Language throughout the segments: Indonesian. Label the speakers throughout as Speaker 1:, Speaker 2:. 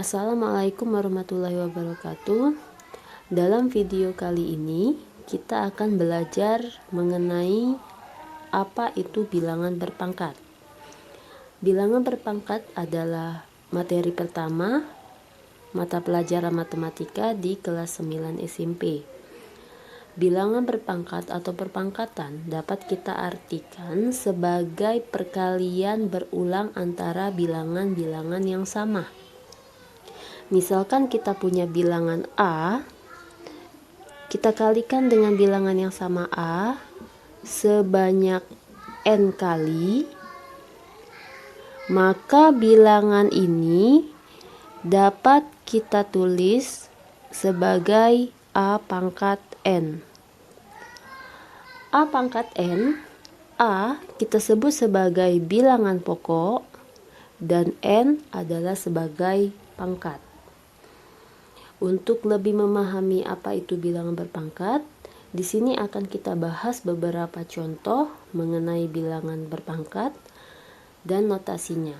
Speaker 1: Assalamualaikum warahmatullahi wabarakatuh. Dalam video kali ini kita akan belajar mengenai apa itu bilangan berpangkat. Bilangan berpangkat adalah materi pertama mata pelajaran matematika di kelas 9 SMP. Bilangan berpangkat atau perpangkatan dapat kita artikan sebagai perkalian berulang antara bilangan-bilangan yang sama. Misalkan kita punya bilangan A, kita kalikan dengan bilangan yang sama A sebanyak N kali, maka bilangan ini dapat kita tulis sebagai A pangkat N. A pangkat N, A kita sebut sebagai bilangan pokok dan N adalah sebagai pangkat. Untuk lebih memahami apa itu bilangan berpangkat, di sini akan kita bahas beberapa contoh mengenai bilangan berpangkat dan notasinya.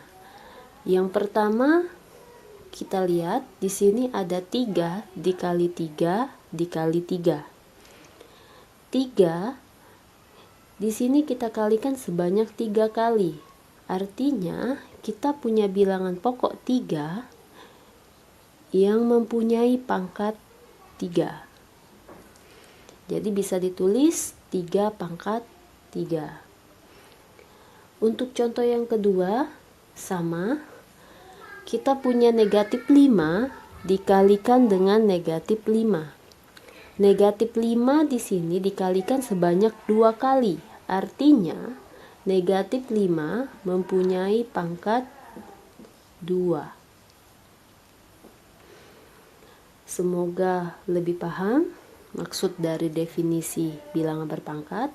Speaker 1: Yang pertama, kita lihat di sini ada 3 dikali 3 dikali 3. 3 di sini kita kalikan sebanyak 3 kali. Artinya, kita punya bilangan pokok 3 yang mempunyai pangkat 3. Jadi bisa ditulis 3 pangkat 3. Untuk contoh yang kedua, sama. Kita punya negatif 5 dikalikan dengan negatif 5. Negatif 5 di sini dikalikan sebanyak 2 kali. Artinya, negatif 5 mempunyai pangkat 2. Semoga lebih paham maksud dari definisi bilangan berpangkat.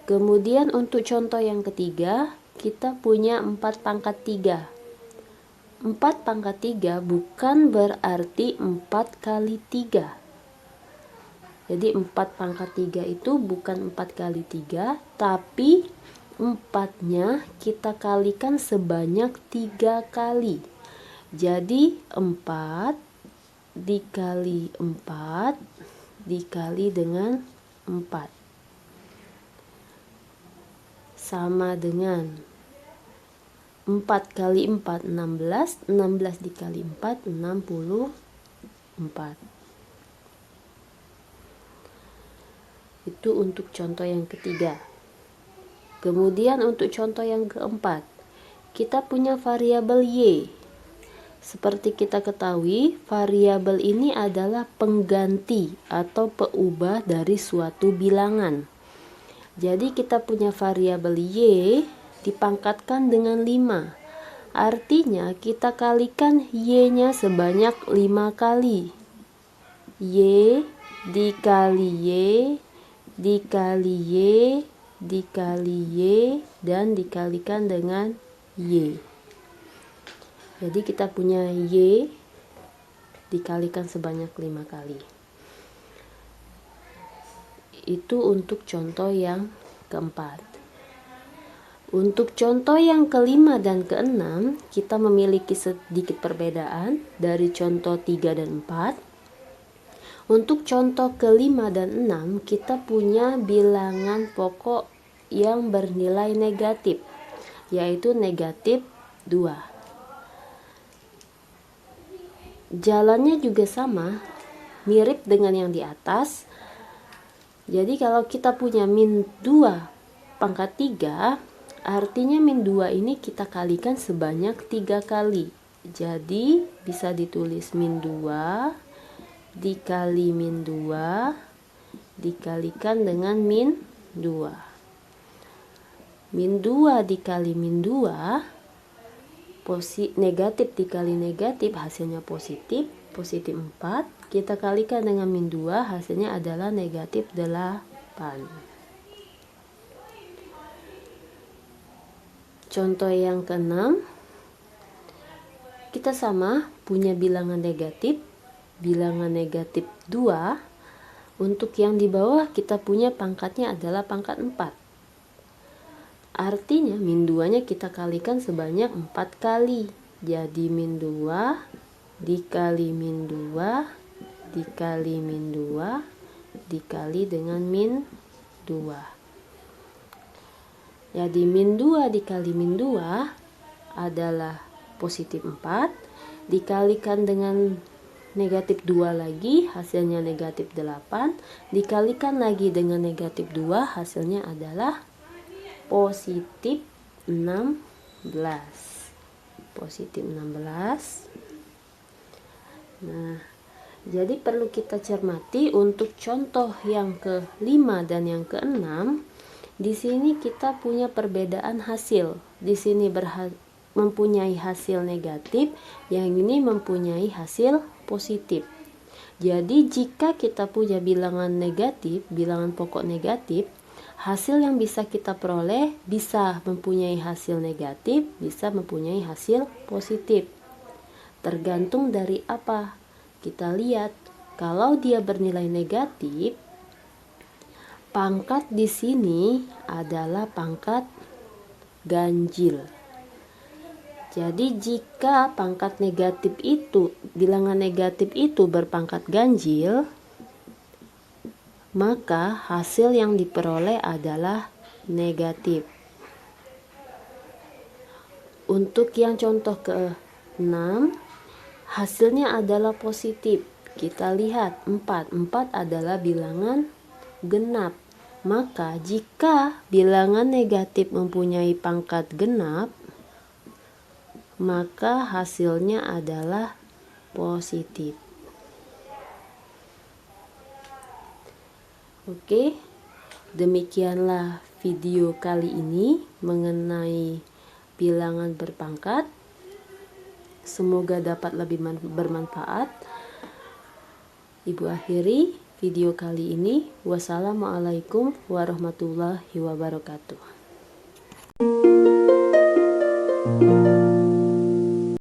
Speaker 1: Kemudian untuk contoh yang ketiga, kita punya 4 pangkat 3. 4 pangkat 3 bukan berarti 4 kali 3. Jadi 4 pangkat 3 itu bukan 4 kali 3, tapi 4-nya kita kalikan sebanyak 3 kali. Jadi 4 dikali 4 dikali dengan 4 sama dengan 4 kali 4 16, 16 dikali 4 64. Itu untuk contoh yang ketiga. Kemudian untuk contoh yang keempat, kita punya variabel Y. Seperti kita ketahui, variabel ini adalah pengganti atau peubah dari suatu bilangan. Jadi kita punya variabel Y dipangkatkan dengan 5. Artinya kita kalikan Y-nya sebanyak 5 kali. Y dikali Y dikali Y dikali Y dan dikalikan dengan Y. Jadi kita punya Y dikalikan sebanyak 5 kali. Itu untuk contoh yang keempat. Untuk contoh yang kelima dan keenam, kita memiliki sedikit perbedaan dari contoh 3 dan 4. Untuk contoh kelima dan 6, kita punya bilangan pokok yang bernilai negatif, yaitu negatif 2. Jalannya juga sama, mirip dengan yang di atas. Jadi kalau kita punya min 2 pangkat 3, artinya min 2 ini kita kalikan sebanyak 3 kali. Jadi bisa ditulis min 2 dikali min 2 dikalikan dengan min 2. Min 2 dikali min 2, negatif dikali negatif hasilnya positif, positif 4. Kita kalikan dengan min 2, hasilnya adalah negatif 8. Contoh yang keenam, kita sama punya bilangan negatif 2. Untuk yang di bawah kita punya pangkatnya adalah pangkat 4. Artinya min 2-nya kita kalikan sebanyak 4 kali. Jadi min 2 dikali min 2 dikali min 2 dikali dengan min 2. Jadi min 2 dikali min 2 adalah positif 4, dikalikan dengan negatif 2 lagi, hasilnya negatif 8, dikalikan lagi dengan negatif 2, hasilnya adalah positif 16. Positif 16. Nah, jadi perlu kita cermati untuk contoh yang ke-5 dan yang ke-6. Di sini kita punya perbedaan hasil. Di sini mempunyai hasil negatif, yang ini mempunyai hasil positif. Jadi jika kita punya bilangan negatif, bilangan pokok negatif, hasil yang bisa kita peroleh bisa mempunyai hasil negatif, bisa mempunyai hasil positif. Tergantung dari apa? Kita lihat, kalau dia bernilai negatif, pangkat di sini adalah pangkat ganjil. Jadi jika pangkat negatif itu, bilangan negatif itu berpangkat ganjil, maka hasil yang diperoleh adalah negatif. Untuk yang contoh ke-6, hasilnya adalah positif. Kita lihat 4 adalah bilangan genap. Maka jika bilangan negatif mempunyai pangkat genap, maka hasilnya adalah positif. Oke, demikianlah video kali ini mengenai bilangan berpangkat. Semoga dapat lebih bermanfaat. Ibu akhiri video kali ini. Wassalamualaikum warahmatullahi wabarakatuh.